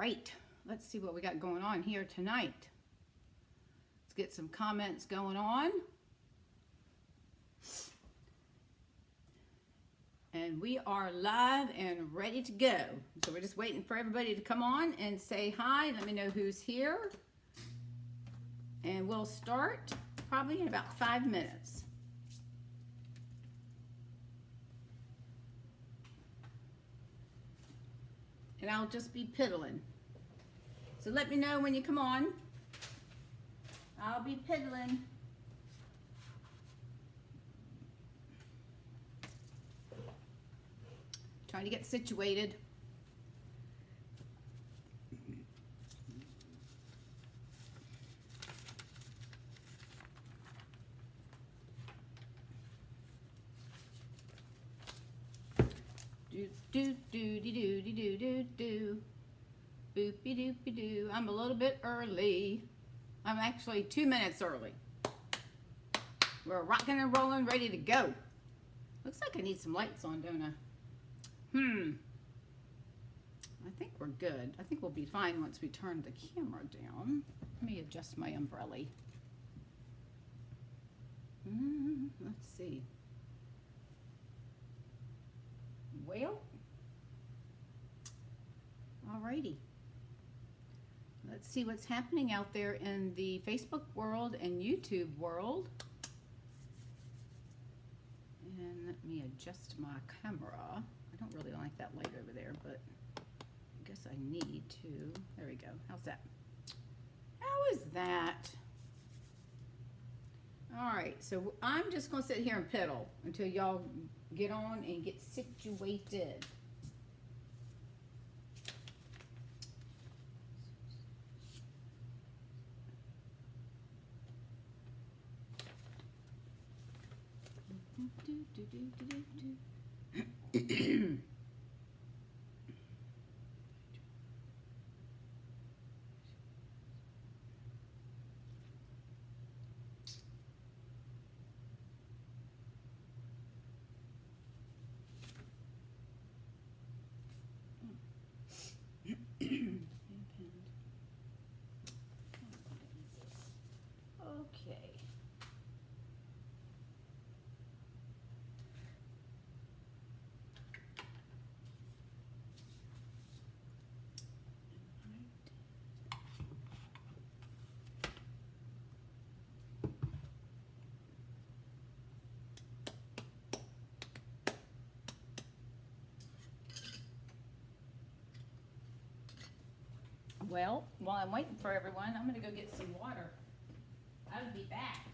right, let's see what we got going on here tonight. Let's get some comments going on. And we are live and ready to go. So we're just waiting for everybody to come on and say hi. Let me know who's here. And we'll start probably in about 5 minutes. And I'll just be piddling. So let me know when you come on. I'll be piddling. Trying to get situated. Do do do do do do do do. Boopy doopy doo. I'm a little bit early. I'm actually 2 minutes early. We're rocking and rolling, ready to go. Looks like I need some lights on, don't I? I think we're good. I think we'll be fine once we turn the camera down. Let me adjust my umbrella. Let's see. Well, alrighty. Let's see what's happening out there in the Facebook world and YouTube world. And let me adjust my camera. I don't really like that light over there, but I guess I need to. There we go. How's that? How is that? All right, so I'm just going to sit here and piddle until y'all get on and get situated. Okay. Well, while I'm waiting for everyone, I'm going to go get some water. I'll be back.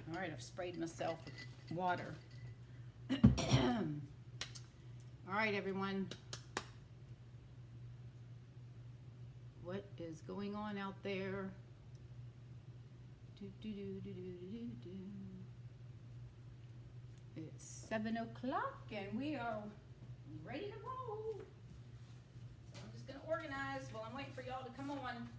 All right, I've sprayed myself with water. All right, everyone. What is going on out there? It's 7 o'clock and we are ready to roll. So I'm just going to organize while I'm waiting for y'all to come on.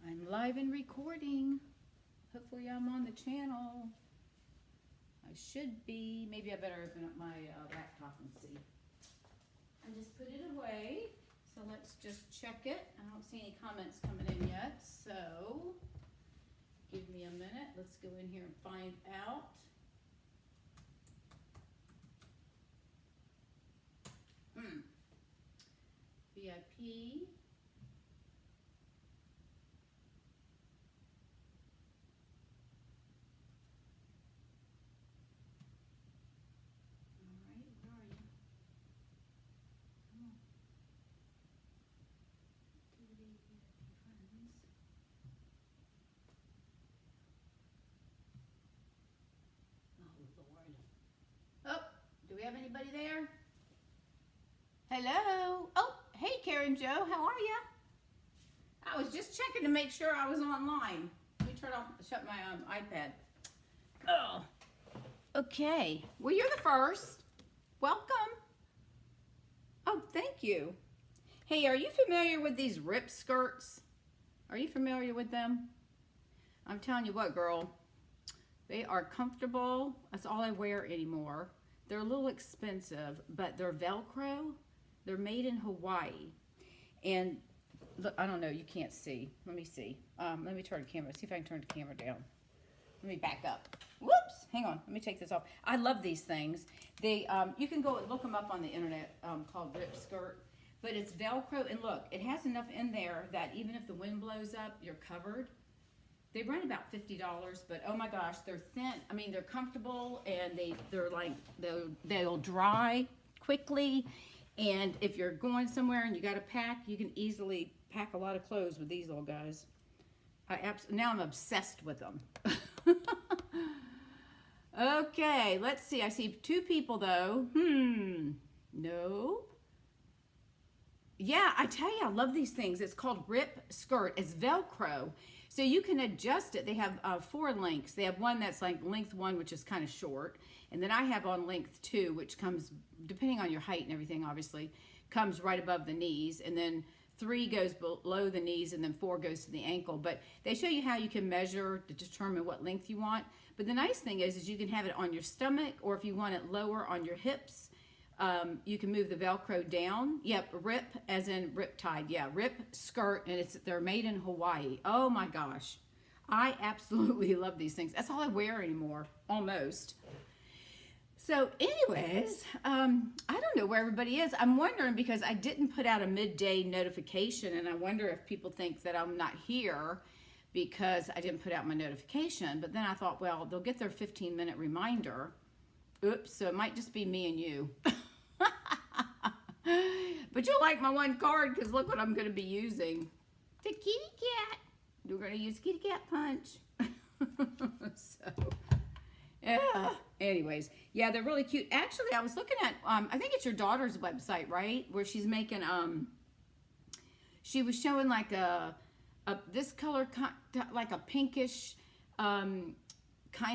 I'm live and recording. Hopefully I'm on the channel. I should be. Maybe I better open up my laptop and see. I just put it away. So let's just check it. I don't see any comments coming in yet. So give me a minute. Let's go in here and find out. VIP. there? Hello? Oh, hey Karen Jo, how are ya? I was just checking to make sure I was online. Let me shut my iPad. Oh, okay. Well, you're the first. Welcome. Oh, thank you. Hey, are you familiar with these rip skirts? Are you familiar with them? I'm telling you what, girl. They are comfortable. That's all I wear anymore. They're a little expensive, but they're Velcro. They're made in Hawaii. And look, I don't know, you can't see. Let me see. Let me turn the camera. See if I can turn the camera down. Let me back up. Whoops, hang on. Let me take this off. I love these things. They, you can go look them up on the internet called Rip Skirt. But it's Velcro. And look, it has enough in there that even if the wind blows up, you're covered. They run about $50, but oh my gosh, they're thin. I mean, they're comfortable, and they're like, they'll dry quickly. And if you're going somewhere and you got to pack, you can easily pack a lot of clothes with these little guys. Now I'm obsessed with them. Okay, let's see. I see 2 people though. No. Yeah, I tell you, I love these things. It's called Rip Skirt. It's Velcro. So you can adjust it. They have 4 lengths. They have one that's like length 1, which is kind of short. And then I have on length 2, which comes, depending on your height and everything, obviously, comes right above the knees. And then 3 goes below the knees, and then 4 goes to the ankle. But they show you how you can measure to determine what length you want. But the nice thing is you can have it on your stomach, or if you want it lower on your hips, you can move the Velcro down. Yep, Rip as in Riptide. Yeah, Rip Skirt, and they're made in Hawaii. Oh my gosh. I absolutely love these things. That's all I wear anymore, almost. So anyways, I don't know where everybody is. I'm wondering, because I didn't put out a midday notification, and I wonder if people think that I'm not here because I didn't put out my notification. But then I thought, well, they'll get their 15-minute reminder. Oops, so it might just be me and you. But you'll like my one card, because look what I'm going to be using. The kitty cat. We're going to use kitty cat punch. So, yeah. Anyways, yeah, they're really cute. Actually, I was looking at, I think it's your daughter's website, right? Where she's making, she was showing like this color, like a pinkish, kind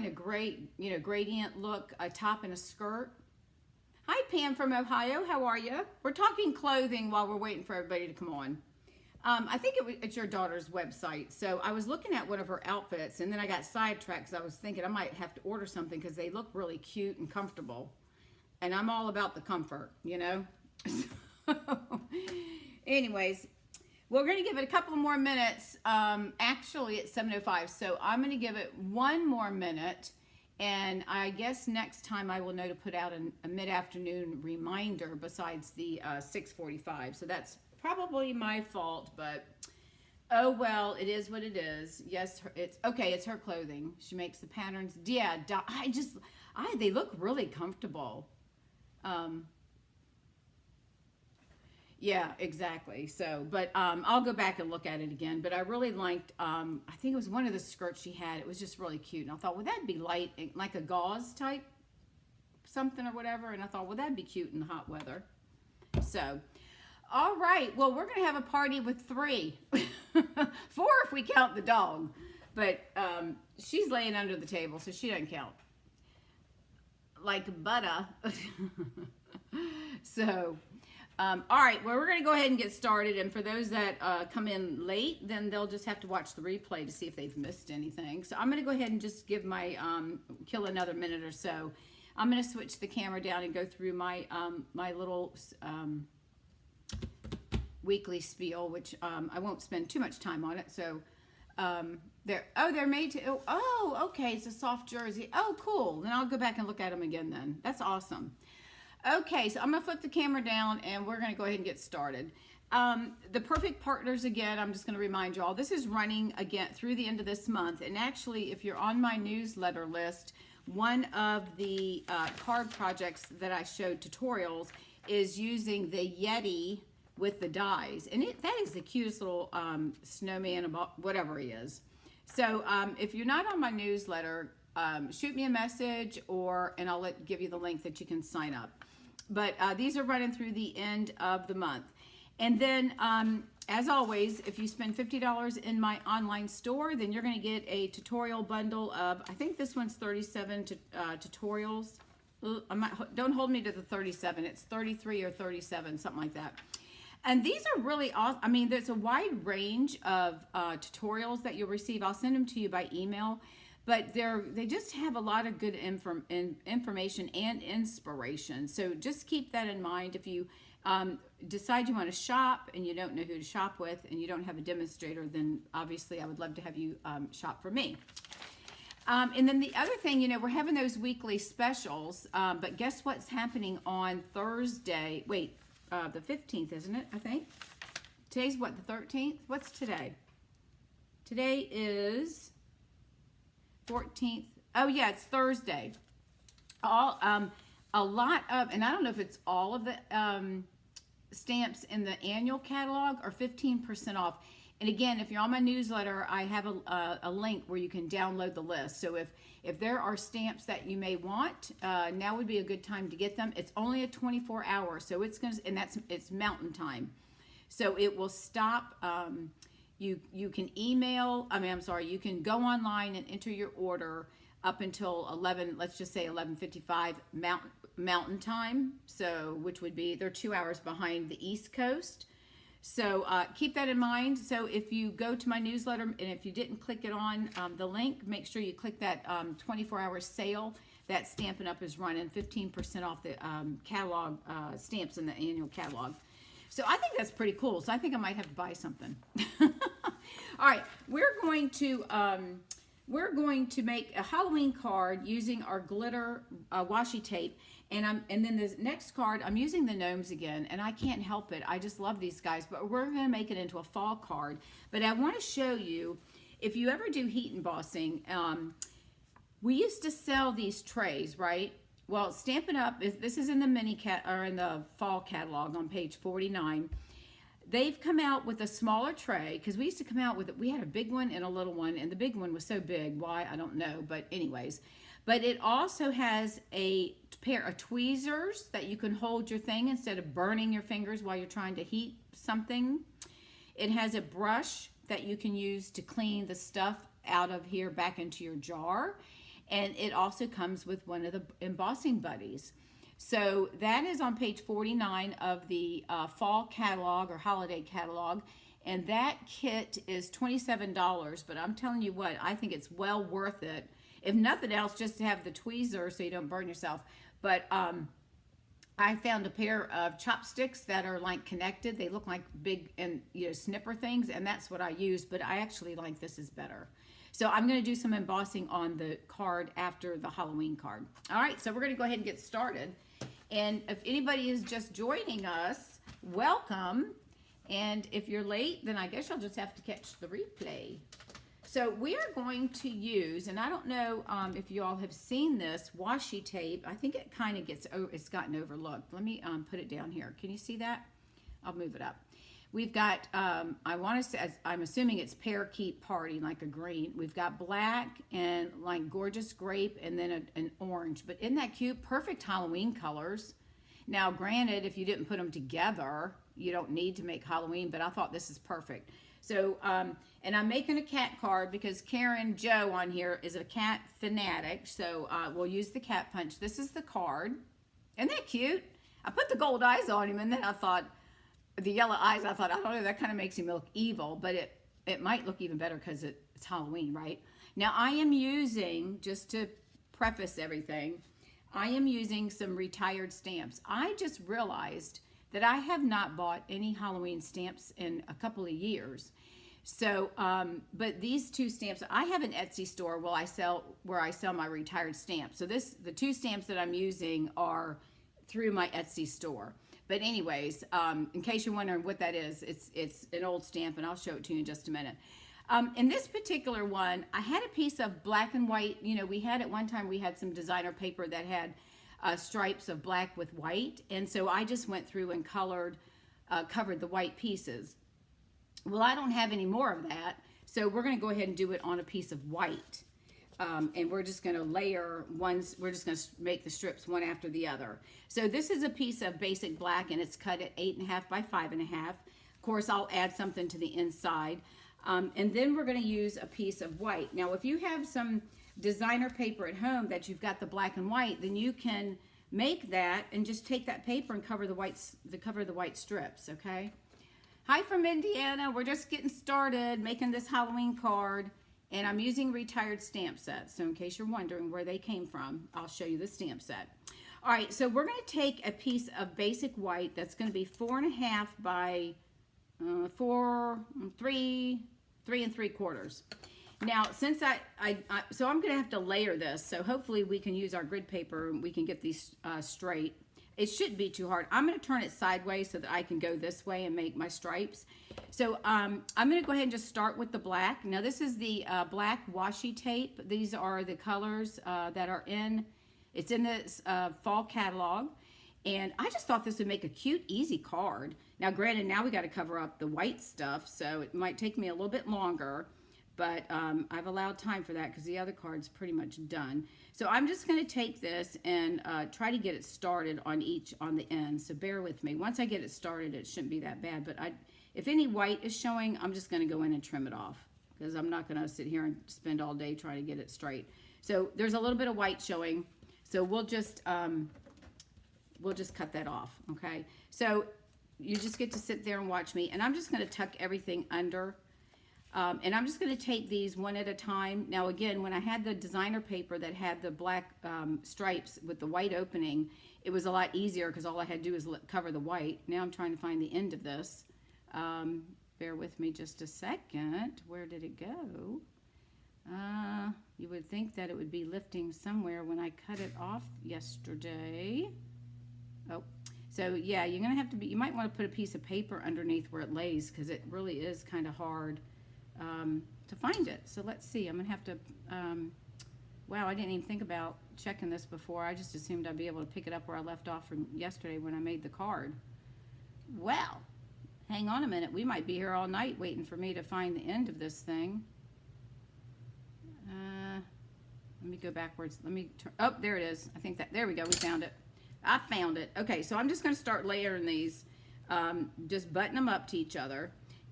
of gray, gradient look, a top and a skirt. Hi, Pam from Ohio. How are you? We're talking clothing while we're waiting for everybody to come on. I think it's your daughter's website. So I was looking at one of her outfits, and then I got sidetracked because I was thinking I might have to order something because they look really cute and comfortable. And I'm all about the comfort, Anyways, we're going to give it a couple more minutes. Actually, it's 7:05, so I'm going to give it 1 more minute. And I guess next time I will know to put out a mid-afternoon reminder besides the 6:45. So that's probably my fault, but oh well, it is what it is. Yes, it's okay. It's her clothing. She makes the patterns. Yeah, they look really comfortable. Yeah, exactly. So, but I'll go back and look at it again. But I really liked, I think it was one of the skirts she had. It was just really cute. And I thought, well, that'd be light, like a gauze type something or whatever. And I thought, well, that'd be cute in the hot weather. So, all right. Well, we're going to have a party with 3. 4 if we count the dog. But she's laying under the table, so she doesn't count. Like butter. So... all right, well, we're going to go ahead and get started. And for those that come in late, then they'll just have to watch the replay to see if they've missed anything. So I'm going to go ahead and just give my, kill another minute or so. I'm going to switch the camera down and go through my, my little weekly spiel, which I won't spend too much time on it. So they're made to, oh, okay, it's a soft jersey. Oh, cool. Then I'll go back and look at them again then. That's awesome. Okay, so I'm going to flip the camera down, and we're going to go ahead and get started. The Perfect Partners, again, I'm just going to remind you all, this is running again through the end of this month. And actually, if you're on my newsletter list, one of the card projects that I showed tutorials is using the Yeti with the dies. And that is the cutest little snowman, whatever he is. So if you're not on my newsletter, shoot me a message, and I'll give you the link that you can sign up. But these are running through the end of the month. And then, as always, if you spend $50 in my online store, then you're going to get a tutorial bundle of, I think this one's 37 tutorials. Don't hold me to the 37. It's 33 or 37, something like that. And these are really awesome. I mean, there's a wide range of tutorials that you'll receive. I'll send them to you by email. But they just have a lot of good information and inspiration. So just keep that in mind. If you decide you want to shop and you don't know who to shop with and you don't have a demonstrator, then obviously I would love to have you shop for me. And then the other thing, you know, we're having those weekly specials, but guess what's happening on Thursday? Wait, the 15th, isn't it, I think? Today's what, the 13th? What's today? Today is 14th. Oh yeah, it's Thursday. A lot of, and I don't know if it's all of the stamps in the annual catalog are 15% off. And again, if you're on my newsletter, I have a link where you can download the list. So if there are stamps that you may want, now would be a good time to get them. It's only a 24 hour, so it's it's mountain time. So it will stop. You can email, you can go online and enter your order up until 11, let's just say 11:55 mountain time. So, which would be, they're 2 hours behind the East Coast. So keep that in mind. So if you go to my newsletter and if you didn't click it on the link, make sure you click that 24-hour sale. That Stampin' Up! Is running 15% off the catalog stamps in the annual catalog. So I think that's pretty cool. So I think I might have to buy something. All right, we're going to make a Halloween card using our glitter washi tape. And then the next card, I'm using the gnomes again, and I can't help it. I just love these guys, but we're going to make it into a fall card. But I want to show you, if you ever do heat embossing, we used to sell these trays, right? Well, Stampin' Up! This is in the in the fall catalog on page 49. They've come out with a smaller tray, because we used to come out with, we had a big one and a little one, and the big one was so big, why, I don't know, but anyways. But it also has a pair of tweezers that you can hold your thing instead of burning your fingers while you're trying to heat something. It has a brush that you can use to clean the stuff out of here back into your jar. And it also comes with one of the embossing buddies. So that is on page 49 of the fall catalog or holiday catalog. And that kit is $27, but I'm telling you what, I think it's well worth it. If nothing else, just to have the tweezer so you don't burn yourself. But I found a pair of chopsticks that are like connected. They look like big and snipper things, and that's what I use. But I actually like this is better. So I'm going to do some embossing on the card after the Halloween card. All right, so we're going to go ahead and get started. And if anybody is just joining us, welcome. And if you're late, then I guess you'll just have to catch the replay. So we are going to use, and I don't know if you all have seen this washi tape. I think it kind of it's gotten overlooked. Let me put it down here. Can you see that? I'll move it up. We've got, I want to say, I'm assuming it's Parakeet Party, like a green. We've got black and like gorgeous grape and then an orange. But isn't that cute? Perfect Halloween colors. Now, granted, if you didn't put them together, you don't need to make Halloween, but I thought this is perfect. So, and I'm making a cat card because Karen Joe on here is a cat fanatic. So we'll use the cat punch. This is the card. Isn't that cute? I put the gold eyes on him, and then I thought, the yellow eyes, I thought, I don't know, that kind of makes him look evil, but it might look even better because it's Halloween, right? Now, I am using, just to preface everything, I am using some retired stamps. I just realized that I have not bought any Halloween stamps in a couple of years. So, but these two stamps, I have an Etsy store where I sell my retired stamps. So the two stamps that I'm using are through my Etsy store. But anyways, in case you're wondering what that is, it's an old stamp, and I'll show it to you in just a minute. In this particular one, I had a piece of black and white. We had at one time, we had some designer paper that had stripes of black with white. And so I just went through and covered the white pieces. Well, I don't have any more of that, so we're going to go ahead and do it on a piece of white. And we're just going to layer ones. We're just going to make the strips one after the other. So this is a piece of basic black, and it's cut at 8.5 by 5.5. Of course, I'll add something to the inside. And then we're going to use a piece of white. Now, if you have some designer paper at home that you've got the black and white, then you can make that and just take that paper and cover the white strips, okay? Hi from Indiana. We're just getting started making this Halloween card, and I'm using retired stamp sets. So in case you're wondering where they came from, I'll show you the stamp set. All right, so we're going to take a piece of basic white that's going to be 4.5 by 3 3/4. Now, since so I'm going to have to layer this, so hopefully we can use our grid paper and we can get these straight. It shouldn't be too hard. I'm going to turn it sideways so that I can go this way and make my stripes. So I'm going to go ahead and just start with the black. Now, this is the black washi tape. These are the colors that are it's in this fall catalog. And I just thought this would make a cute, easy card. Now, granted, now we got to cover up the white stuff, so it might take me a little bit longer. But I've allowed time for that because the other card's pretty much done. So I'm just going to take this and try to get it started on the end. So bear with me. Once I get it started, it shouldn't be that bad. But if any white is showing, I'm just going to go in and trim it off because I'm not going to sit here and spend all day trying to get it straight. So there's a little bit of white showing. So we'll just cut that off, okay? So you just get to sit there and watch me. And I'm just going to tuck everything under. And I'm just going to take these one at a time. Now, again, when I had the designer paper that had the black stripes with the white opening, it was a lot easier because all I had to do was cover the white. Now I'm trying to find the end of this. Bear with me just a second. Where did it go? You would think that it would be lifting somewhere when I cut it off yesterday. Oh, so yeah, you're going to have to you might want to put a piece of paper underneath where it lays because it really is kind of hard to find it. So let's see. I'm gonna have to wow, I didn't even think about checking this before. I just assumed I'd be able to pick it up where I left off from yesterday when I made the card. Well, hang on a minute. We might be here all night waiting for me to find the end of this thing. Let me go backwards. Let me turn. Oh, there it is. I think there we go. We found it. I found it. Okay, so I'm just going to start layering these. Just button them up to each other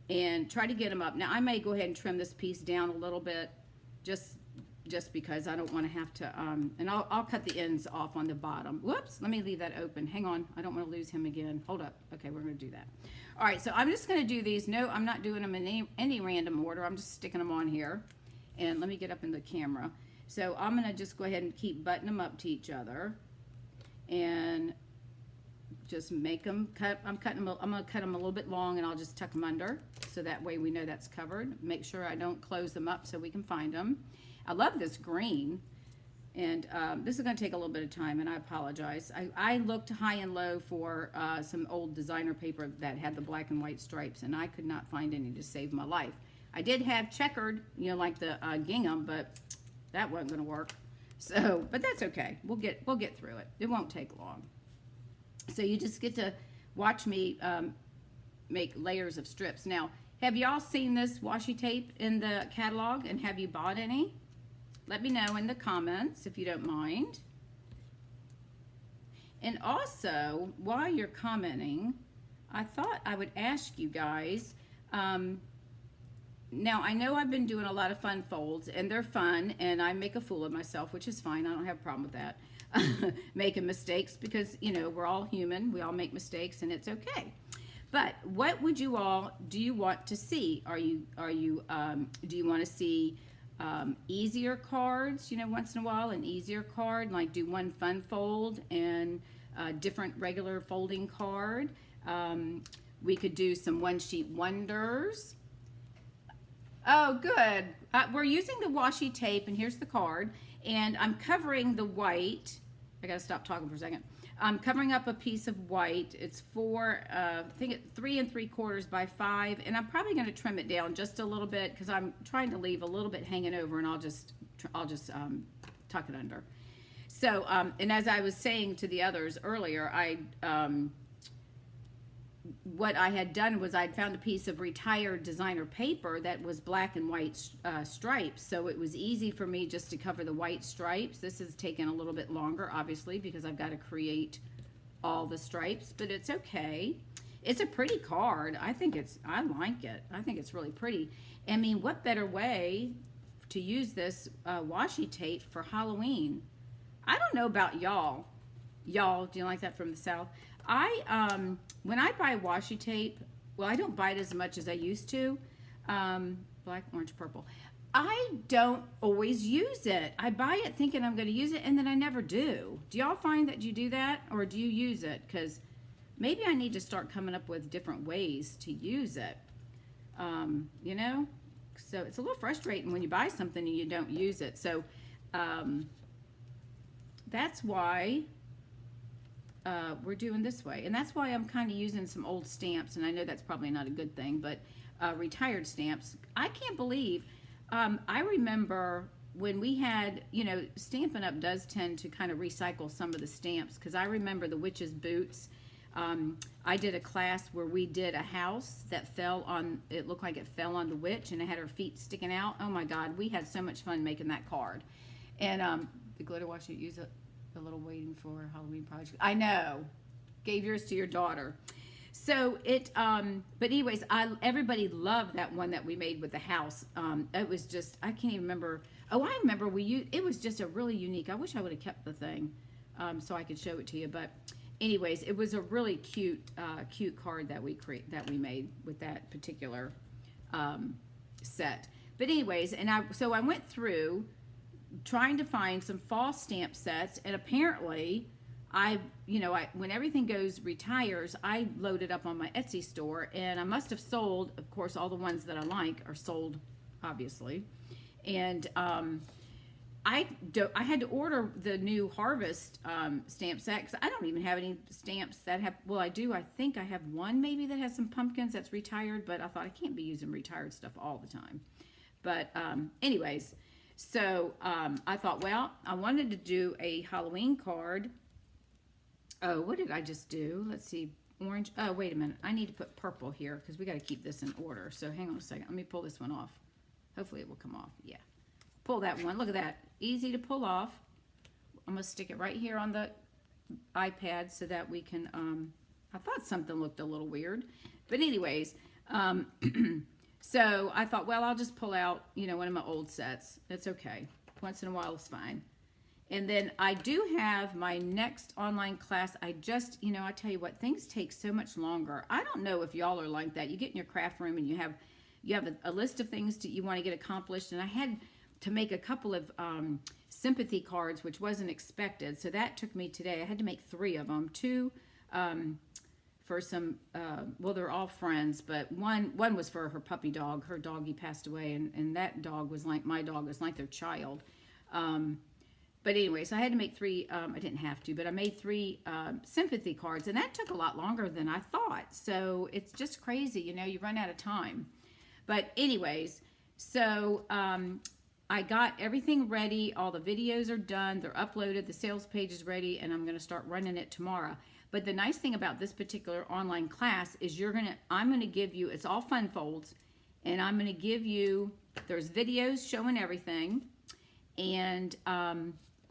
and try to get them up. Now, I may go ahead and trim this piece down a little bit just because I don't want to have to, and I'll cut the ends off on the bottom. Whoops, let me leave that open. Hang on, I don't want to lose him again. Hold up. Okay, we're going to do that. All right, so I'm just going to do these. No, I'm not doing them in any random order. I'm just sticking them on here. And let me get up in the camera. So I'm going to just go ahead and keep buttoning them up to each other. And just make them cut. I'm going to cut them a little bit long, and I'll just tuck them under so that way we know that's covered. Make sure I don't close them up so we can find them. I love this green, and this is going to take a little bit of time, and I apologize. I looked high and low for some old designer paper that had the black and white stripes, and I could not find any to save my life. I did have checkered, you know, like the gingham, but that wasn't going to work. So, but that's okay. We'll get through it. It won't take long. So you just get to watch me make layers of strips. Now, have y'all seen this washi tape in the catalog, and have you bought any? Let me know in the comments if you don't mind. And also, while you're commenting, I thought I would ask you guys, now, I know I've been doing a lot of fun folds, and they're fun, and I make a fool of myself, which is fine. I don't have a problem with that. Making mistakes because, you know, we're all human. We all make mistakes, and it's okay. But what do you want to see? Do you want to see easier cards, you know, once in a while, an easier card, like do one fun fold and a different regular folding card? We could do some one-sheet wonders. Oh, good. We're using the washi tape, and here's the card, and I'm covering the white. I gotta stop talking for a second. I'm covering up a piece of white. It's I think it's 3 3/4 by 5, and I'm probably going to trim it down just a little bit because I'm trying to leave a little bit hanging over, and I'll just tuck it under. So, and as I was saying to the others earlier, what I had done was I'd found a piece of retired designer paper that was black and white stripes. So it was easy for me just to cover the white stripes. This has taken a little bit longer, obviously, because I've got to create all the stripes, but it's okay. It's a pretty card. I like it. I think it's really pretty. I mean, what better way to use this washi tape for Halloween? I don't know about y'all. Y'all, do you like that from the South? When I buy washi tape, well, I don't buy it as much as I used to. Black, orange, purple. I don't always use it. I buy it thinking I'm going to use it, and then I never do. Do y'all find that you do that, or do you use it? Because maybe I need to start coming up with different ways to use it. You know? So it's a little frustrating when you buy something and you don't use it. So that's why we're doing this way. And that's why I'm kind of using some old stamps. And I know that's probably not a good thing, but retired stamps. I can't believe, I remember when we had, you know, Stampin' Up! Does tend to kind of recycle some of the stamps, because I remember the witch's boots. I did a class where we did a house that fell on, it looked like it fell on the witch, and it had her feet sticking out. Oh my God, we had so much fun making that card. And the glitter washi, use it a little waiting for Halloween project. I know, gave yours to your daughter. So it, but anyways, everybody loved that one that we made with the house. It was just, I can't even remember. Oh, I remember it was just a really unique, I wish I would have kept the thing so I could show it to you. But anyways, it was a really cute card that we made with that particular set. But anyways, so I went through trying to find some fall stamp sets, and apparently when everything retires, I load it up on my Etsy store, and I must have sold, of course, all the ones that I like are sold, obviously. And I had to order the new Harvest stamp set, because I don't even have any stamps that have, well, I do, I think I have one maybe that has some pumpkins that's retired, but I thought I can't be using retired stuff all the time. But anyways, so I thought, well, I wanted to do a Halloween card. Oh, what did I just do? Let's see, orange. Oh, wait a minute. I need to put purple here, because we got to keep this in order. So hang on a second. Let me pull this one off. Hopefully it will come off. Yeah. Pull that one. Look at that. Easy to pull off. I'm going to stick it right here on the iPad so that we can, I thought something looked a little weird. But anyways, so I thought, well, I'll just pull out, one of my old sets. That's okay. Once in a while is fine. And then I do have my next online class. I just, I tell you what, things take so much longer. I don't know if y'all are like that. You get in your craft room and you have a list of things that you want to get accomplished. And I had to make a couple of sympathy cards, which wasn't expected. So that took me today. I had to make 3 of them. 2 for some, well, they're all friends, but one was for her puppy dog. Her doggy passed away, and that dog was like, my dog was like their child. But anyways, I had to make 3, I didn't have to, but I made 3 sympathy cards, and that took a lot longer than I thought. So it's just crazy, you run out of time. But anyways, so I got everything ready. All the videos are done. They're uploaded. The sales page is ready, and I'm going to start running it tomorrow. But the nice thing about this particular online class is I'm going to give you, it's all fun folds, and I'm going to give you, there's videos showing everything, and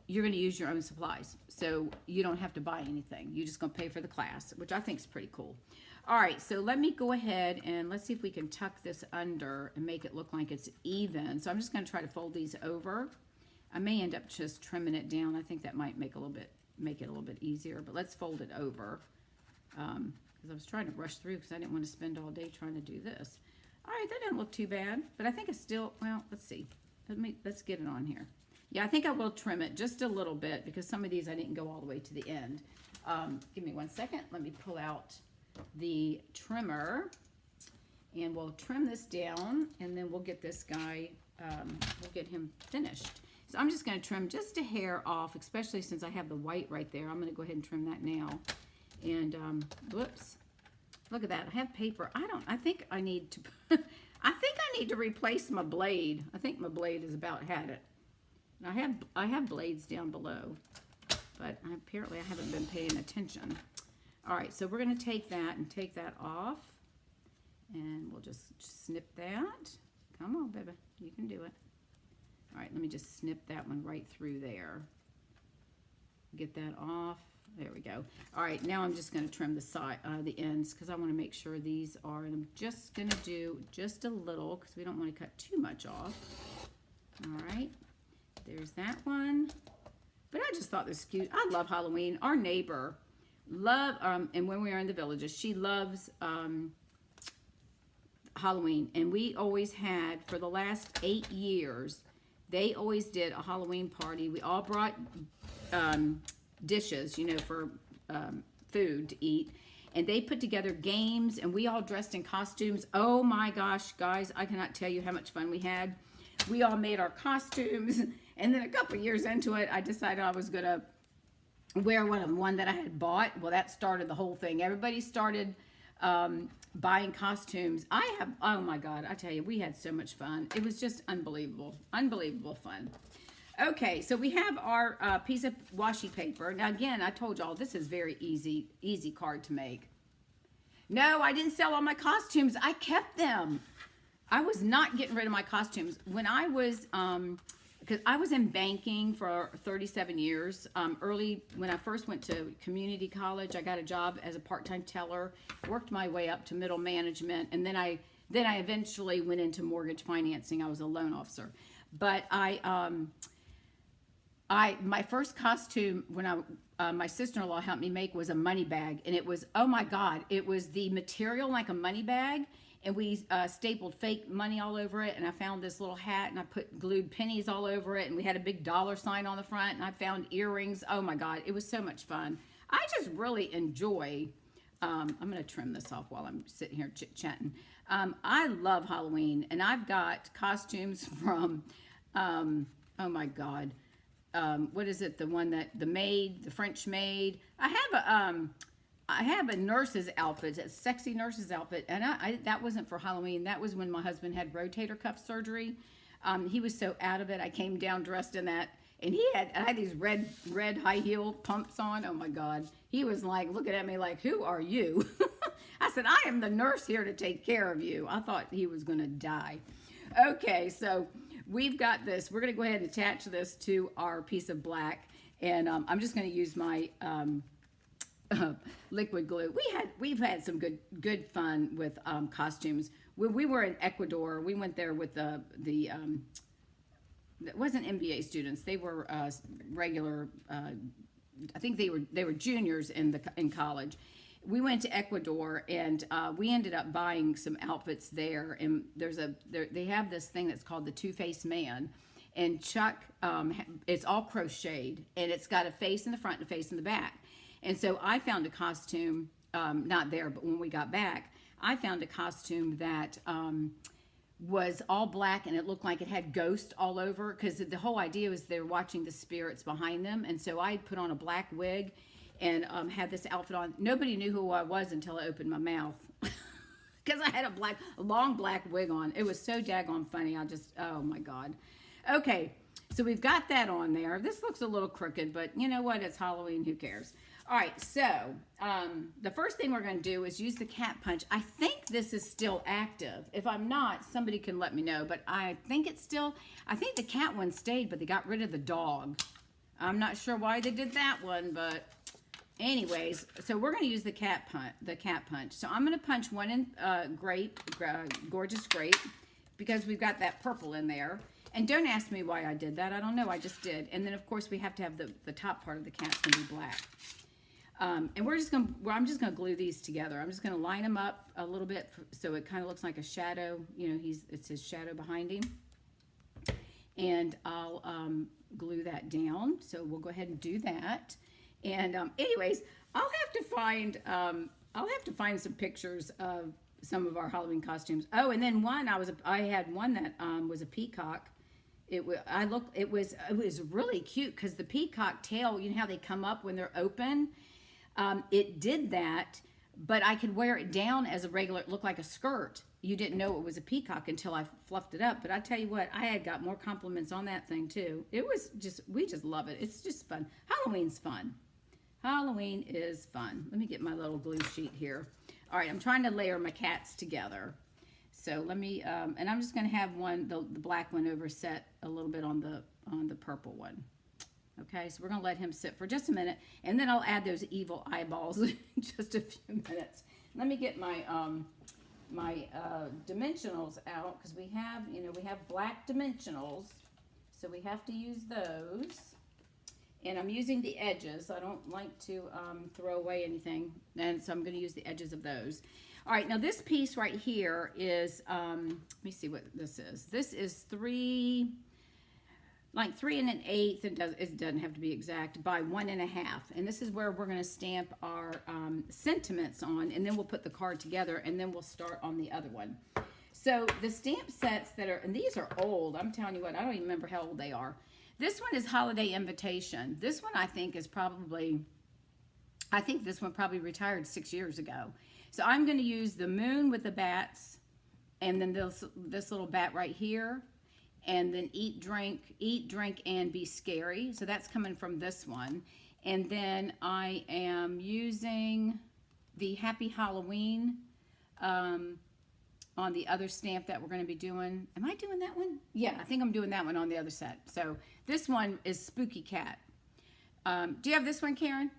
you're going to use your own supplies. So you don't have to buy anything. You're just going to pay for the class, which I think is pretty cool. All right, so let me go ahead and let's see if we can tuck this under and make it look like it's even. So I'm just going to try to fold these over. I may end up just trimming it down. I think that might make it a little bit easier, but let's fold it over because I was trying to rush through because I didn't want to spend all day trying to do this. All right, that didn't look too bad, but I think it's still, well, let's see. Let's get it on here. Yeah, I think I will trim it just a little bit because some of these I didn't go all the way to the end. Give me 1 second. Let me pull out the trimmer, and we'll trim this down, and then we'll get this guy, we'll get him finished. So I'm just going to trim just a hair off, especially since I have the white right there. I'm going to go ahead and trim that now. And whoops, look at that. I have paper. I think I need to I think I need to replace my blade. I think my blade has about had it. And I have blades down below, but apparently I haven't been paying attention. All right, so we're going to take that and take that off. And we'll just snip that. Come on, baby. You can do it. All right, let me just snip that one right through there. Get that off. There we go. All right, now I'm just going to trim the side, the ends, because I want to make sure these are, and I'm just going to do just a little, because we don't want to cut too much off. All right, there's that one. But I just thought this was cute. I love Halloween. Our neighbor and when we are in the villages, she loves Halloween, and we always had, for the last 8 years, they always did a Halloween party. We all brought dishes, you know, for food to eat, and they put together games, and we all dressed in costumes. Oh my gosh, guys, I cannot tell you how much fun we had. We all made our costumes, and then a couple years into it, I decided I was gonna wear one that I had bought. Well, that started the whole thing. Everybody started buying costumes. Oh my God, I tell you, we had so much fun. It was just unbelievable, unbelievable fun. Okay, so we have our piece of washi paper. Now again, I told y'all this is very easy card to make. No, I didn't sell all my costumes. I kept them. I was not getting rid of my costumes. When I was, because I was in banking for 37 years. Early, when I first went to community college, I got a job as a part-time teller, worked my way up to middle management, and then I eventually went into mortgage financing. I was a loan officer. But my first costume when my sister-in-law helped me make was a money bag, and it was, oh my God, it was the material like a money bag, and we stapled fake money all over it, and I found this little hat, and I glued pennies all over it, and we had a big dollar sign on the front, and I found earrings. Oh my God, it was so much fun. I just really enjoy, I'm gonna trim this off while I'm sitting here chit-chatting. I love Halloween, and I've got costumes from, oh my God, what is it? The one that the French maid. I have a nurse's outfit, a sexy nurse's outfit, and that wasn't for Halloween. That was when my husband had rotator cuff surgery. He was so out of it. I came down dressed in that, and I had these red high heel pumps on. Oh my God. He was like looking at me like, who are you? I said, I am the nurse here to take care of you. I thought he was going to die. Okay, so we've got this. We're going to go ahead and attach this to our piece of black, and I'm just going to use my liquid glue. We've had some good fun with costumes. When we were in Ecuador, we went there with the it wasn't MBA students. They were regular. I think they were juniors in college. We went to Ecuador, and we ended up buying some outfits there. And they have this thing that's called the Two-Faced Man, and Chuck, it's all crocheted, and it's got a face in the front and a face in the back. And so I found a costume, not there, but when we got back, I found a costume that was all black, and it looked like it had ghosts all over, because the whole idea was they're watching the spirits behind them. And so I put on a black wig and had this outfit on. Nobody knew who I was until I opened my mouth, because I had a long black wig on. It was so daggone funny. Oh my God. Okay, so we've got that on there. This looks a little crooked, but you know what? It's Halloween. Who cares? All right, so the first thing we're going to do is use the cat punch. I think this is still active. If I'm not, somebody can let me know, but I think the cat one stayed, but they got rid of the dog. I'm not sure why they did that one, but anyways, so we're going to use the cat punch. So I'm going to punch one in gorgeous grape, because we've got that purple in there. And don't ask me why I did that. I don't know. I just did. And then, of course, we have to have the top part of the cat's going to be black. And I'm just going to glue these together. I'm just going to line them up a little bit so it kind of looks like a shadow. You know, it's his shadow behind him. And I'll glue that down. So we'll go ahead and do that. And anyways, I'll have to find some pictures of some of our Halloween costumes. Oh, and then I had one that was a peacock. It was really cute, because the peacock tail, you know how they come up when they're open? It did that, but I could wear it down as it looked like a skirt. You didn't know it was a peacock until I fluffed it up. But I tell you what, I had got more compliments on that thing too. We just love it. It's just fun. Halloween's fun. Halloween is fun. Let me get my little glue sheet here. All right, I'm trying to layer my cats together. So let me, and I'm just going to have one, the black one over set a little bit on the purple one. Okay, so we're going to let him sit for just a minute, and then I'll add those evil eyeballs in just a few minutes. Let me get my my dimensionals out, because we have, we have black dimensionals, so we have to use those. And I'm using the edges. I don't like to throw away anything, and so I'm going to use the edges of those. All right, now this piece right here is, let me see what this is. This is 3 3 1/8. It doesn't have to be exact, by 1 1/2. And this is where we're going to stamp our sentiments on, and then we'll put the card together, and then we'll start on the other one. So the stamp sets that are, and these are old. I'm telling you what, I don't even remember how old they are. This one is Holiday Invitation. This one I think is probably, this one probably retired 6 years ago. So I'm going to use the moon with the bats, and then this little bat right here, and then eat, drink, and be scary. So that's coming from this one. And then I am using the Happy Halloween on the other stamp that we're going to be doing. Am I doing that one? Yeah, I think I'm doing that one on the other set. So this one is Spooky Cat. Do you have this one, Karen?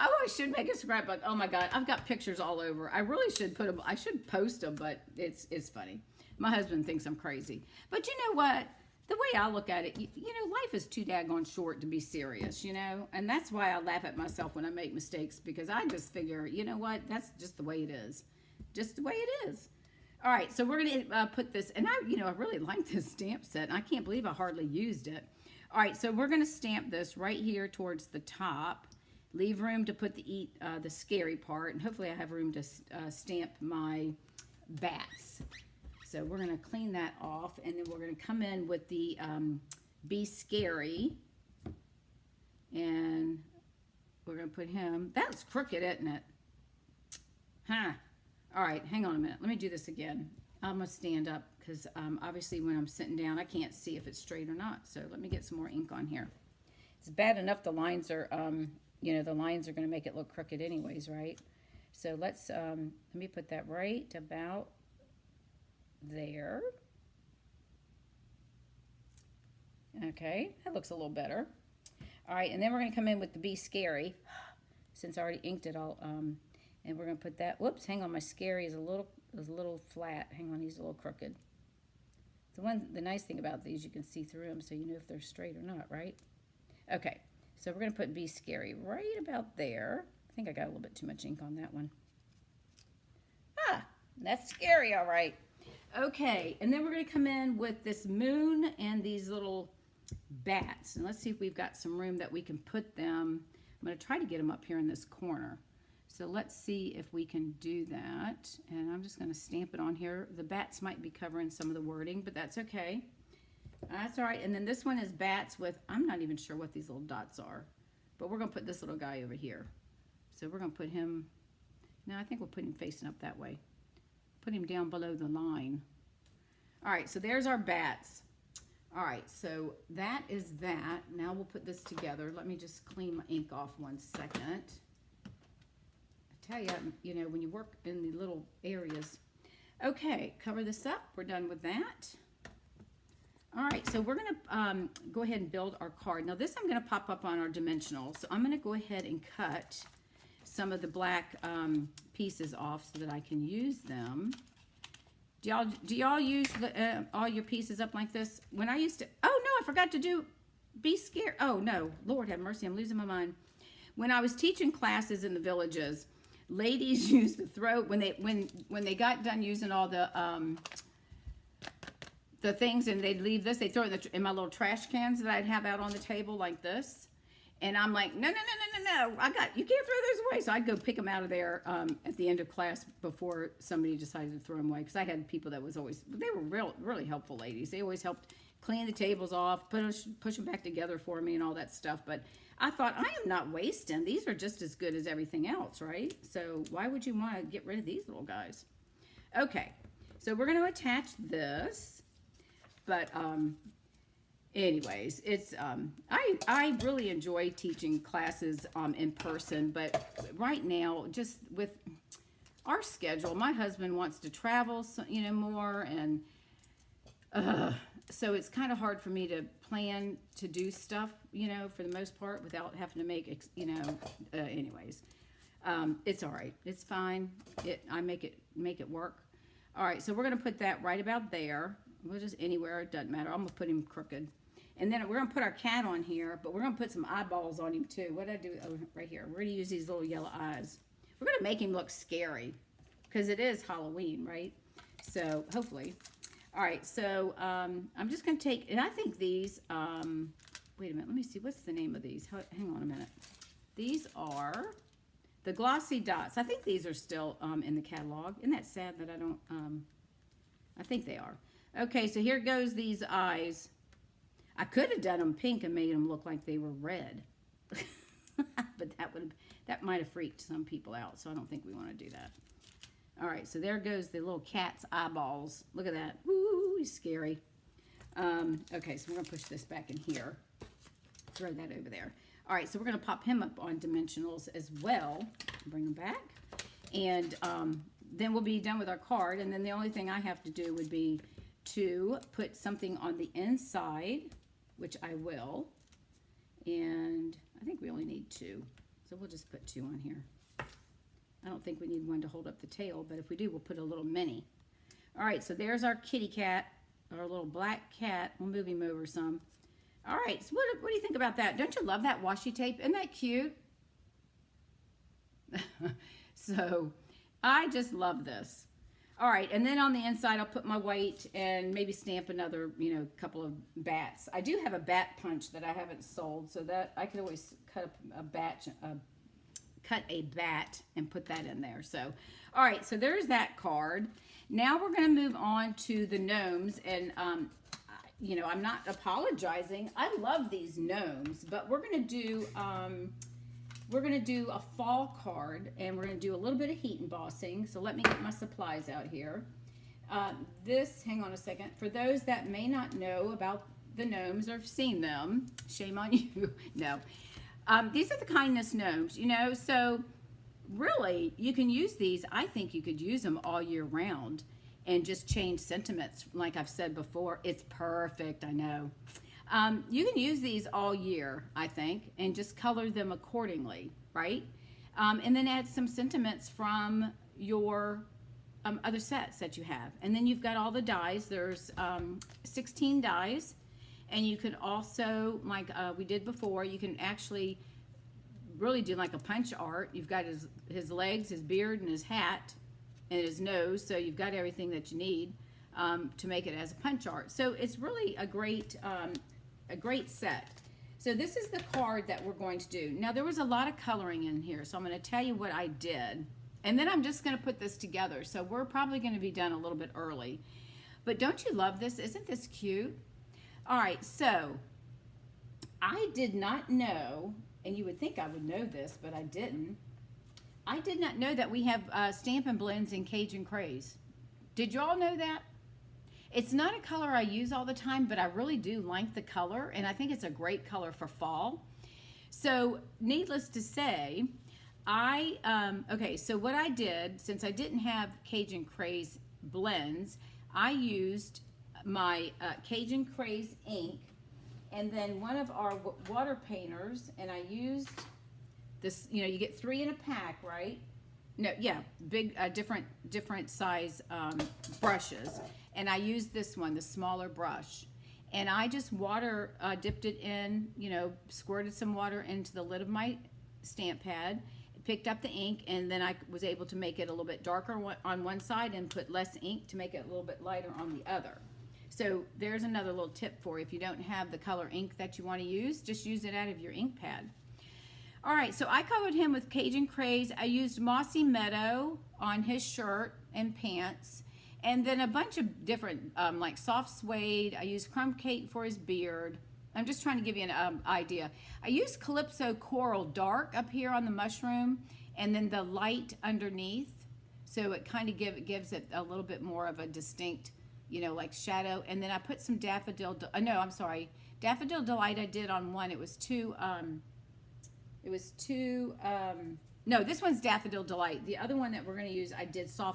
Oh, I should make a scrapbook. Oh my God, I've got pictures all over. I really should put them. I should post them, but it's funny. My husband thinks I'm crazy. But you know what? The way I look at it, life is too daggone short to be serious, And that's why I laugh at myself when I make mistakes, because I just figure, you know what? That's just the way it is. Just the way it is. All right, so we're going to put this, and I really like this stamp set, and I can't believe I hardly used it. All right, so we're going to stamp this right here towards the top. Leave room to put the scary part, and hopefully I have room to stamp my bats. So we're going to clean that off, and then we're going to come in with the Be Scary, and we're going to put him. That's crooked, isn't it? Huh. All right, hang on a minute. Let me do this again. I'm going to stand up, because obviously when I'm sitting down, I can't see if it's straight or not. So let me get some more ink on here. It's bad enough the lines are, the lines are going to make it look crooked anyways, right? So let me put that right about there. Okay, that looks a little better. All right, and then we're going to come in with the Be Scary. Since I already inked it all, and we're going to put that, whoops, hang on, my scary is a little flat. Hang on, he's a little crooked. The nice thing about these, you can see through them, so you know if they're straight or not, right? Okay, so we're going to put Be Scary right about there. I think I got a little bit too much ink on that one. Ah, that's scary, all right. Okay, and then we're going to come in with this moon and these little bats. And let's see if we've got some room that we can put them. I'm going to try to get them up here in this corner. So let's see if we can do that. And I'm just going to stamp it on here. The bats might be covering some of the wording, but that's okay. That's all right. And then this one is bats with, I'm not even sure what these little dots are, but we're going to put this little guy over here. So we're going to put him, no, I think we'll put him facing up that way. Put him down below the line. All right, so there's our bats. All right, so that is that. Now we'll put this together. Let me just clean my ink off 1 second. I tell you, when you work in the little areas. Okay, cover this up. We're done with that. All right, so we're going to go ahead and build our card. Now this I'm going to pop up on our dimensional. So I'm going to go ahead and cut some of the black pieces off so that I can use them. Do y'all use all your pieces up like this? When I used to, oh no, I forgot to do Be Scared. Oh no, Lord have mercy, I'm losing my mind. When I was teaching classes in the villages, ladies used to throw, when they got done using all the things, and they'd leave this, they'd throw it in my little trash cans that I'd have out on the table like this. And I'm like, no, you can't throw those away. So I'd go pick them out of there at the end of class before somebody decided to throw them away. Because I had people that was always, they were really helpful ladies. They always helped clean the tables off, push them back together for me and all that stuff. But I thought, I am not wasting. These are just as good as everything else, right? So why would you want to get rid of these little guys? Okay, so we're going to attach this. But anyways, it's I really enjoy teaching classes in person, but right now, just with our schedule, my husband wants to travel, so, more, and so it's kind of hard for me to plan to do stuff, for the most part, without having to make, anyways. It's all right. It's fine. I make it work. All right, so we're gonna put that right about there. We'll just anywhere, it doesn't matter. I'm gonna put him crooked. And then we're gonna put our cat on here, but we're gonna put some eyeballs on him too. What did I do? Oh, right here. We're gonna use these little yellow eyes. We're gonna make him look scary because it is Halloween, right? So hopefully. All right, so I'm just gonna take, and I think these, wait a minute, let me see, what's the name of these? Hang on a minute. These are the glossy dots. I think these are still in the catalog. Isn't that sad that I don't, I think they are. Okay, so here goes these eyes. I could have done them pink and made them look like they were red. But that might have freaked some people out, so I don't think we want to do that. All right, so there goes the little cat's eyeballs. Look at that. Woo, he's scary. Okay, so we're going to push this back in here. Throw that over there. All right, so we're going to pop him up on dimensionals as well. Bring him back. And then we'll be done with our card. And then the only thing I have to do would be to put something on the inside, which I will. And I think we only need 2. So we'll just put 2 on here. I don't think we need one to hold up the tail, but if we do, we'll put a little mini. All right, so there's our kitty cat, our little black cat. We'll move him over some. All right, so what do you think about that? Don't you love that washi tape? Isn't that cute? So I just love this. All right, and then on the inside, I'll put my white and maybe stamp another, couple of bats. I do have a bat punch that I haven't sold, so that I could always cut a bat and put that in there. So, all right, so there's that card. Now we're going to move on to the gnomes, and I'm not apologizing. I love these gnomes, but we're going to do a fall card, and we're going to do a little bit of heat embossing. So let me get my supplies out here. Hang on a second. For those that may not know about the gnomes or have seen them, shame on you. No. These are the kindness gnomes, so really you can use these. I think you could use them all year round and just change sentiments. Like I've said before, it's perfect, I know. You can use these all year, I think, and just color them accordingly, right? And then add some sentiments from your other sets that you have. And then you've got all the dies. There's 16 dies. And you can also, like we did before, you can actually really do like a punch art. You've got his legs, his beard, and his hat, and his nose. So you've got everything that you need to make it as a punch art. So it's really a great set. So this is the card that we're going to do. Now there was a lot of coloring in here, so I'm going to tell you what I did. And then I'm just going to put this together. So we're probably going to be done a little bit early. But don't you love this? Isn't this cute? All right, so I did not know, and you would think I would know this, but I didn't. I did not know that we have Stampin' Blends in Cajun Craze. Did you all know that? It's not a color I use all the time, but I really do like the color, and I think it's a great color for fall. So needless to say, okay, so what I did, since I didn't have Cajun Craze blends, I used my Cajun Craze ink, and then one of our water painters, and I used this, you get 3 in a pack, right? No, yeah, big, different size brushes, and I used this one, the smaller brush, and I just dipped it in, squirted some water into the lid of my stamp pad, picked up the ink, and then I was able to make it a little bit darker on one side and put less ink to make it a little bit lighter on the other. So there's another little tip for you. If you don't have the color ink that you want to use, just use it out of your ink pad. All right, so I colored him with Cajun Craze. I used Mossy Meadow on his shirt and pants, and then a bunch of different, like soft suede. I used crumb cake for his beard. I'm just trying to give you an idea. I used Calypso Coral Dark up here on the mushroom, and then the light underneath, so it kind of gives it a little bit more of a distinct, like shadow. And then I put some Daffodil Delight I did on one. It was too, no, this one's Daffodil Delight. The other one that we're going to use, I did So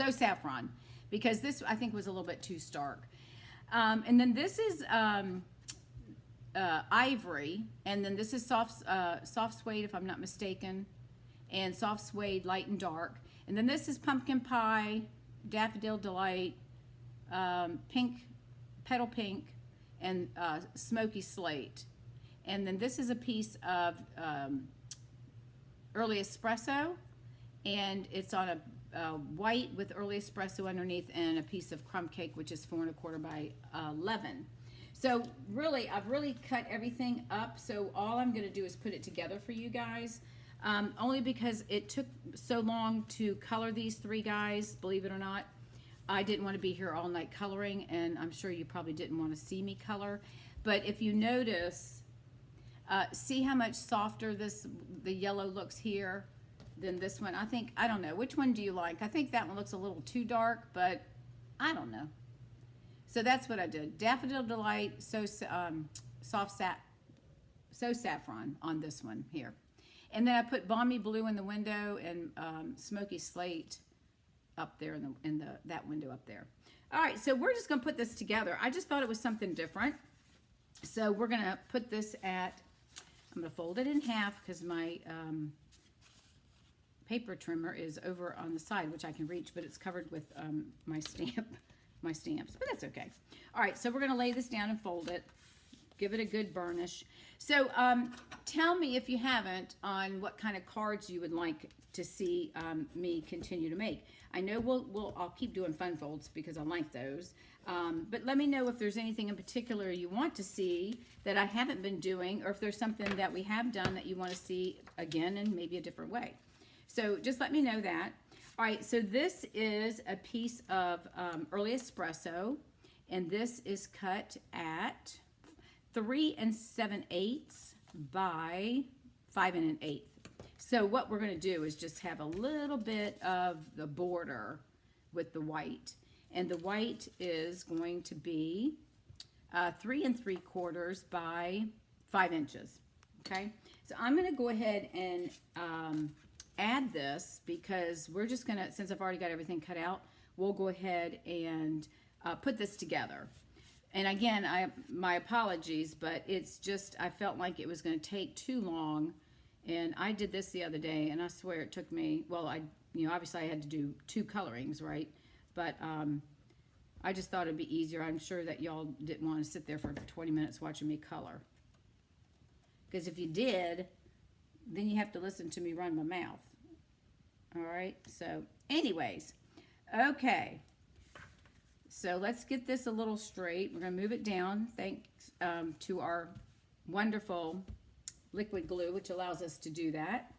Saffron, because this I think was a little bit too stark. And then this is Ivory, and then this is soft suede, if I'm not mistaken, and soft suede, light and dark. And then this is Pumpkin Pie, Daffodil Delight, Pink, Petal Pink, and Smoky Slate. And then this is a piece of Early Espresso, and it's on a white with Early Espresso underneath, and a piece of crumb cake, which is 4 1/4 by 11. So really, I've really cut everything up. So all I'm going to do is put it together for you guys. Only because it took so long to color these 3 guys, believe it or not. I didn't want to be here all night coloring, and I'm sure you probably didn't want to see me color. But if you notice, see how much softer the yellow looks here than this one. I don't know. Which one do you like? I think that one looks a little too dark, but I don't know. So that's what I did. Daffodil Delight, So Saffron on this one here. And then I put Balmy Blue in the window and Smoky Slate up there in that window up there. All right, so we're just going to put this together. I just thought it was something different. So we're going to put this I'm going to fold it in half because my paper trimmer is over on the side, which I can reach, but it's covered with my stamps, but that's okay. All right, so we're going to lay this down and fold it, give it a good burnish. So tell me, if you haven't, on what kind of cards you would like to see me continue to make. I know I'll keep doing fun folds because I like those, but let me know if there's anything in particular you want to see that I haven't been doing, or if there's something that we have done that you want to see again in maybe a different way. So just let me know that. All right, so this is a piece of Early Espresso, and this is cut at 3 7/8 by 5 1/8. So what we're going to do is just have a little bit of the border with the white, and the white is going to be 3 3/4 by 5 inches. Okay, so I'm going to go ahead and add this, because we're just gonna, since I've already got everything cut out, we'll go ahead and put this together. And again, my apologies, but it's just, I felt like it was going to take too long, and I did this the other day, and I swear it took me, well, obviously I had to do 2 colorings, right? But I just thought it'd be easier. I'm sure that y'all didn't want to sit there for 20 minutes watching me color, because if you did, then you have to listen to me run my mouth. All right, so anyways, okay. So let's get this a little straight. We're going to move it down, thanks to our wonderful liquid glue, which allows us to do that.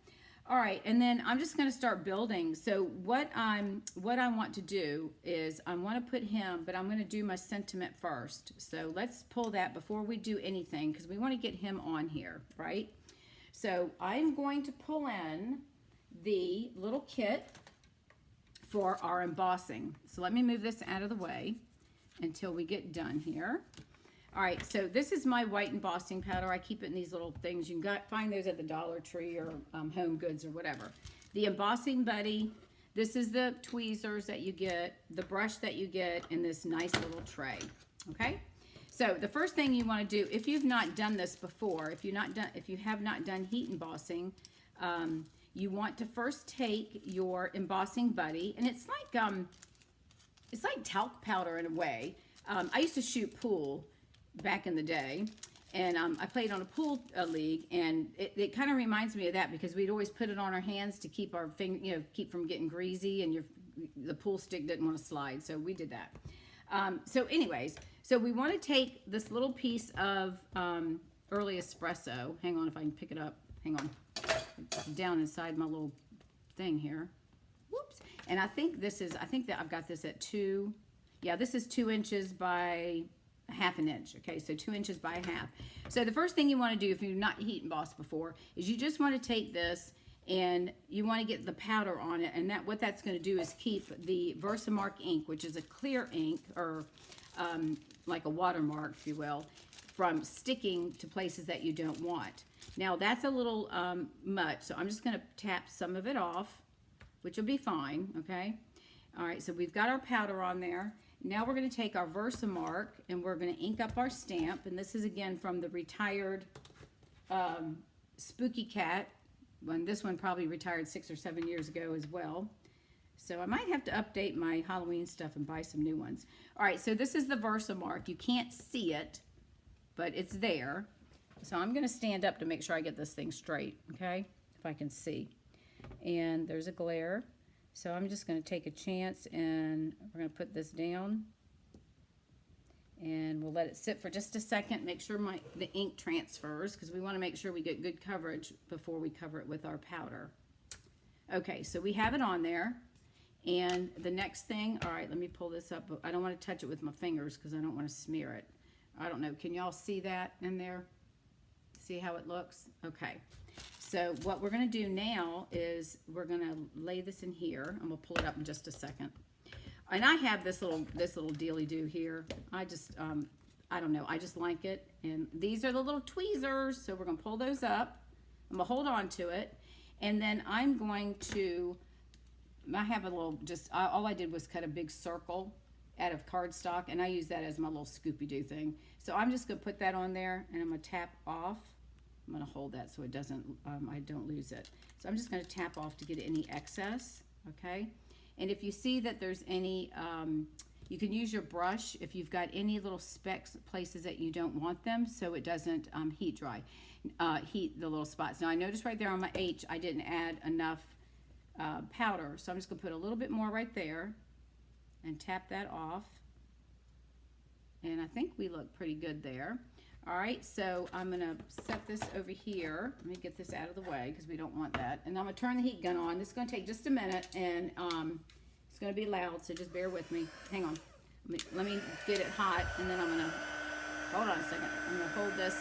All right, and then I'm just going to start building. So what I want to do is I want to put him, but I'm going to do my sentiment first. So let's pull that before we do anything, because we want to get him on here, right? So I'm going to pull in the little kit for our embossing. So let me move this out of the way until we get done here. All right, so this is my white embossing powder. I keep it in these little things. You can find those at the Dollar Tree or Home Goods or whatever. The embossing buddy, this is the tweezers that you get, the brush that you get, in this nice little tray, okay? So the first thing you want to do, if you've not done this before, if you have not done heat embossing, you want to first take your embossing buddy, and it's like talc powder in a way. I used to shoot pool back in the day, and I played on a pool league, and it kind of reminds me of that, because we'd always put it on our hands to keep our finger, keep from getting greasy, and the pool stick didn't want to slide, so we did that. So anyways, so we want to take this little piece of Early Espresso. Hang on, if I can pick it up. Hang on. It's down inside my little thing here. Whoops. And I think that I've got this at 2. Yeah, this is 2 inches by 1/2 inch. Okay, so 2 inches by 1/2. So the first thing you want to do, if you've not heat embossed before, is you just want to take this and you want to get the powder on it, and what that's going to do is keep the Versamark ink, which is a clear ink, or like a watermark, if you will, from sticking to places that you don't want. Now that's a little much, so I'm just going to tap some of it off, which will be fine, okay? All right, so we've got our powder on there. Now we're going to take our Versamark and we're going to ink up our stamp, and this is again from the retired Spooky Cat. This one probably retired 6 or 7 years ago as well. So I might have to update my Halloween stuff and buy some new ones. All right, so this is the Versamark. You can't see it, but it's there. So I'm going to stand up to make sure I get this thing straight, okay, if I can see. And there's a glare. So I'm just going to take a chance and we're going to put this down. And we'll let it sit for just a second. Make sure the ink transfers, because we want to make sure we get good coverage before we cover it with our powder. Okay, so we have it on there. And the next thing, all right, let me pull this up. I don't want to touch it with my fingers because I don't want to smear it. I don't know. Can y'all see that in there? See how it looks? Okay. So what we're going to do now is we're going to lay this in here, and we'll pull it up in just a second. And I have this little dealy-do here. I just, I don't know, I just like it. And these are the little tweezers, so we're going to pull those up. I'm going to hold on to it. And then I'm going to, I have a little, all I did was cut a big circle out of cardstock, and I use that as my little Scoopy-Doo thing. So I'm just going to put that on there, and I'm going to tap off. I'm going to hold that so it doesn't, I don't lose it. So I'm just going to tap off to get any excess, okay? And if you see that there's any, you can use your brush if you've got any little specks, places that you don't want them, so it doesn't heat the little spots. Now I noticed right there on my H, I didn't add enough powder, so I'm just going to put a little bit more right there and tap that off. And I think we look pretty good there. All right, so I'm going to set this over here. Let me get this out of the way because we don't want that. And I'm going to turn the heat gun on. This is going to take just a minute, and it's going to be loud, so just bear with me. Hang on. Let me get it hot, and then I'm going to, hold on a second. I'm going to hold this.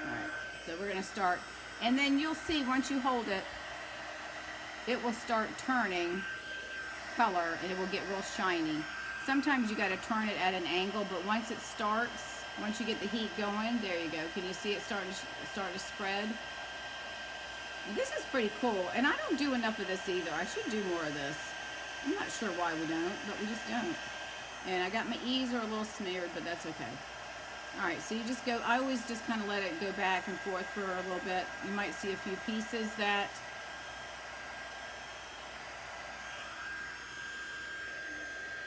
All right, so we're going to start. And then you'll see once you hold it, it will start turning color, and it will get real shiny. Sometimes you got to turn it at an angle, but once it starts, once you get the heat going, there you go. Can you see it starting to spread? And this is pretty cool, and I don't do enough of this either. I should do more of this. I'm not sure why we don't, but we just don't. And I got my E's are a little smeared, but that's okay. All right, so you just go, I always just kind of let it go back and forth for a little bit. You might see a few pieces that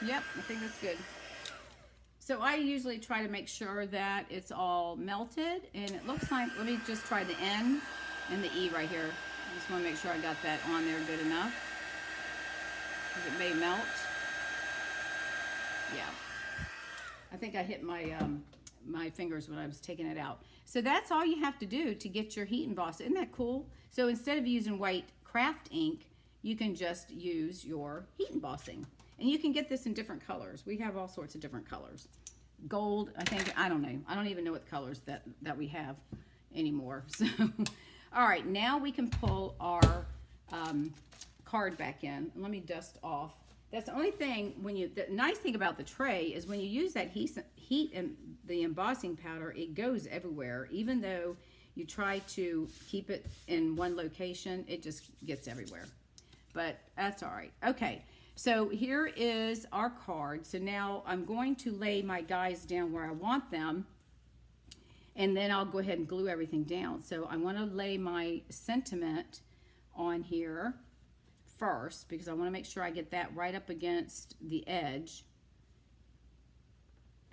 yep, I think that's good. So I usually try to make sure that it's all melted, and it looks like, let me just try the N and the E right here. I just want to make sure I got that on there good enough, because it may melt. Yeah. I think I hit my my fingers when I was taking it out. So that's all you have to do to get your heat embossed. Isn't that cool? So instead of using white craft ink, you can just use your heat embossing. And you can get this in different colors. We have all sorts of different colors. Gold, I think, I don't know. I don't even know what colors that we have anymore. So, all right, now we can pull our card back in. Let me dust off. That's the only thing, the nice thing about the tray is when you use that heat and the embossing powder, it goes everywhere. Even though you try to keep it in one location, it just gets everywhere. But that's all right. Okay. So here is our card. So now I'm going to lay my guys down where I want them, and then I'll go ahead and glue everything down. So I want to lay my sentiment on here first, because I want to make sure I get that right up against the edge.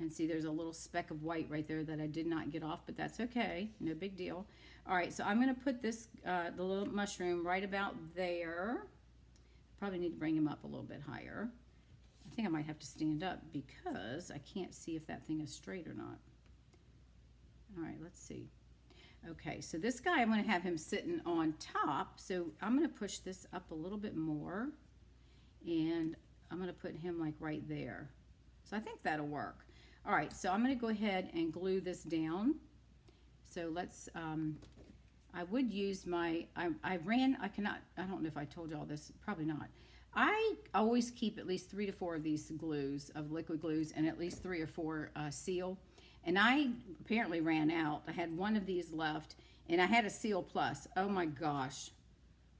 And see, there's a little speck of white right there that I did not get off, but that's okay. No big deal. All right, so I'm going to put this, the little mushroom right about there. Probably need to bring him up a little bit higher. I think I might have to stand up because I can't see if that thing is straight or not. All right, let's see. Okay, so this guy, I'm going to have him sitting on top. So I'm going to push this up a little bit more, and I'm going to put him like right there. So I think that'll work. All right, so I'm going to go ahead and glue this down. So let's, I would use my, I don't know if I told you all this, probably not. I always keep at least 3 to 4 of these glues, of liquid glues, and at least 3 or 4 seal. And I apparently ran out. I had one of these left, and I had a Seal Plus. Oh my gosh.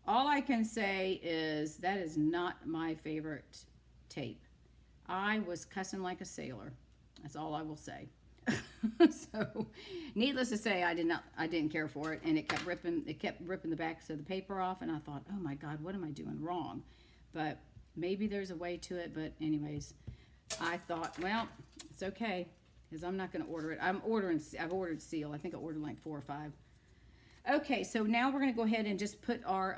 All I can say is that is not my favorite tape. I was cussing like a sailor. That's all I will say. So, needless to say, I didn't care for it, and it kept ripping the backs of the paper off, and I thought, oh my God, what am I doing wrong? But maybe there's a way to it. But anyways, I thought, well, it's okay, because I'm not going to order it. I've ordered seal. I think I ordered like 4 or 5. Okay, so now we're going to go ahead and just put our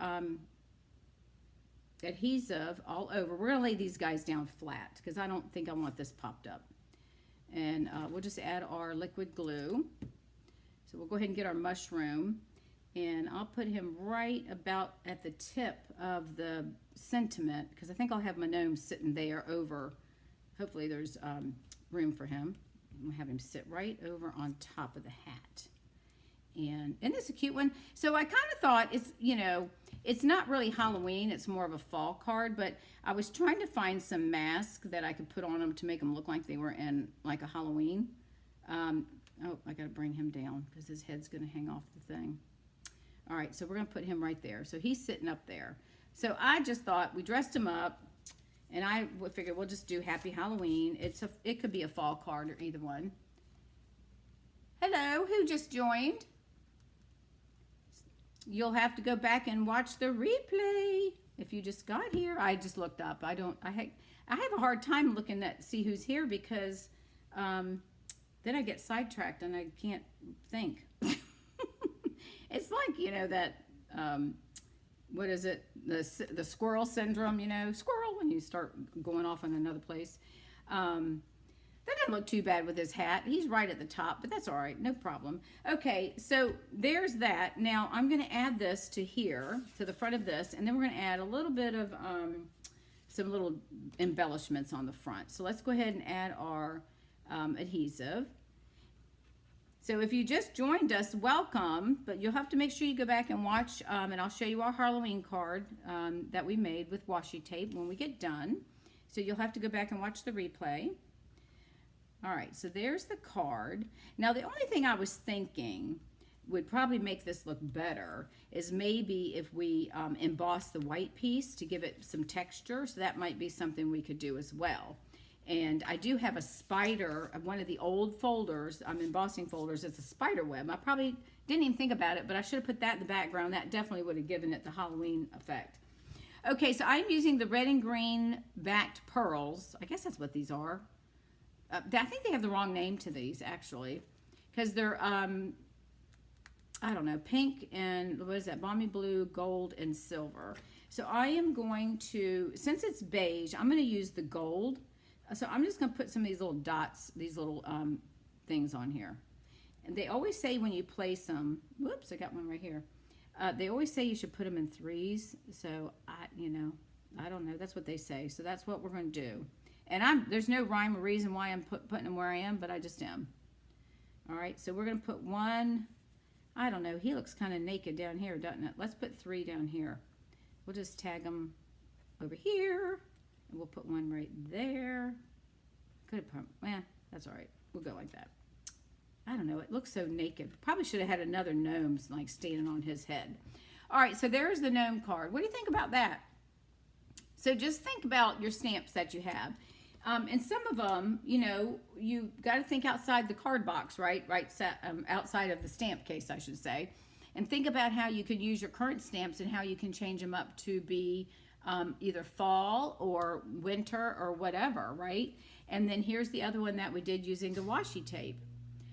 adhesive all over. We're going to lay these guys down flat, because I don't think I want this popped up. And we'll just add our liquid glue. So we'll go ahead and get our mushroom, and I'll put him right about at the tip of the sentiment, because I think I'll have my gnome sitting there over. Hopefully there's room for him. I'm gonna have him sit right over on top of the hat. And isn't this a cute one? So I kind of thought it's, you know, it's not really Halloween, it's more of a fall card, but I was trying to find some masks that I could put on them to make them look like they were in like a Halloween. Oh, I gotta bring him down because his head's gonna hang off the thing. All right, so we're gonna put him right there. So he's sitting up there. So I just thought we dressed him up, and I figured we'll just do Happy Halloween. It could be a fall card or either one. Hello, who just joined? You'll have to go back and watch the replay if you just got here. I just looked up. I have a hard time looking at see who's here, because then I get sidetracked and I can't think. It's like, you know, that what is it, the squirrel syndrome, you know, squirrel, when you start going off on another place. That doesn't look too bad with his hat. He's right at the top, but that's all right, no problem. Okay, so there's that. Now I'm going to add this to here, to the front of this, and then we're going to add a little bit of some little embellishments on the front. So let's go ahead and add our adhesive. So if you just joined us, welcome, but you'll have to make sure you go back and watch, and I'll show you our Halloween card that we made with washi tape when we get done. So you'll have to go back and watch the replay. All right, so there's the card. Now, the only thing I was thinking would probably make this look better is maybe if we emboss the white piece to give it some texture. So that might be something we could do as well. And I do have a spider, one of the old folders, embossing folders. It's a spider web. I probably didn't even think about it, but I should have put that in the background. That definitely would have given it the Halloween effect. Okay, so I'm using the red and green backed pearls. I guess that's what these are. I think they have the wrong name to these, actually, because they're, I don't know, pink and, what is that, balmy blue, gold, and silver. So I am going to, since it's beige, I'm going to use the gold. So I'm just going to put some of these little dots, these little things on here. And they always say when you place them, whoops, I got one right here. They always say you should put them in 3s. So, you know, I don't know. That's what they say. So that's what we're going to do. And there's no rhyme or reason why I'm putting them where I am, but I just am. All right, so we're going to put one. I don't know. He looks kind of naked down here, doesn't it? Let's put 3 down here. We'll just tag them over here. And we'll put one right there. Could have put, well, that's all right. We'll go like that. I don't know. It looks so naked. Probably should have had another gnome like standing on his head. All right, so there's the gnome card. What do you think about that? So just think about your stamps that you have. And some of them, you know, you got to think outside the card box, right? Outside of the stamp case, I should say. And think about how you could use your current stamps and how you can change them up to be either fall or winter or whatever, right? And then here's the other one that we did using the washi tape.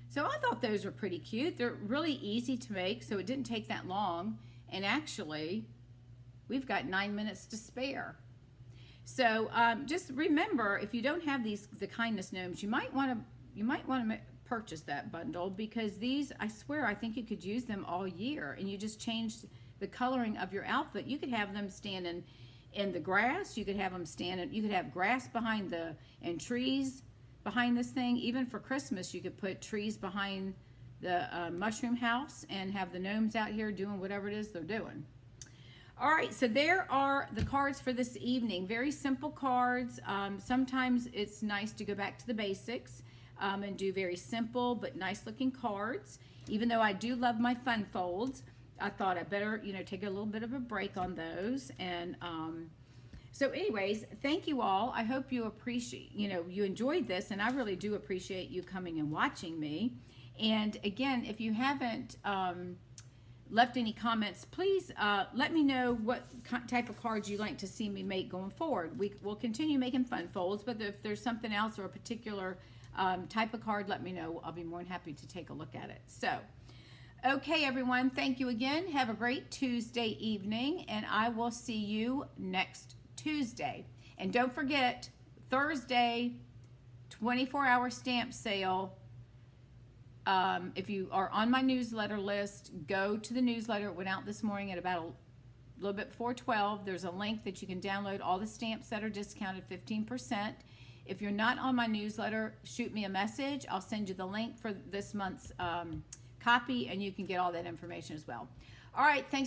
So I thought those were pretty cute. They're really easy to make, so it didn't take that long. And actually, we've got 9 minutes to spare. So just remember, if you don't have the kindness gnomes, you might want to purchase that bundle, because these, I swear, I think you could use them all year, and you just change the coloring of your outfit. You could have them standing in the grass. You could have them standing. You could have grass behind and trees behind this thing. Even for Christmas, you could put trees behind the mushroom house and have the gnomes out here doing whatever it is they're doing. All right, so there are the cards for this evening. Very simple cards. Sometimes it's nice to go back to the basics and do very simple but nice looking cards. Even though I do love my fun folds, I thought I better, take a little bit of a break on those. And so anyways, thank you all. I hope you appreciate, you enjoyed this, and I really do appreciate you coming and watching me. And again, if you haven't left any comments, please let me know what type of cards you like to see me make going forward. We'll continue making fun folds, but if there's something else or a particular type of card, let me know. I'll be more than happy to take a look at it. So, okay, everyone, thank you again. Have a great Tuesday evening, and I will see you next Tuesday. And don't forget, Thursday, 24-hour stamp sale. If you are on my newsletter list, go to the newsletter. It went out this morning at about a little bit before 12. There's a link that you can download all the stamps that are discounted 15%. If you're not on my newsletter, shoot me a message. I'll send you the link for this month's copy, and you can get all that information as well. All right, thanks.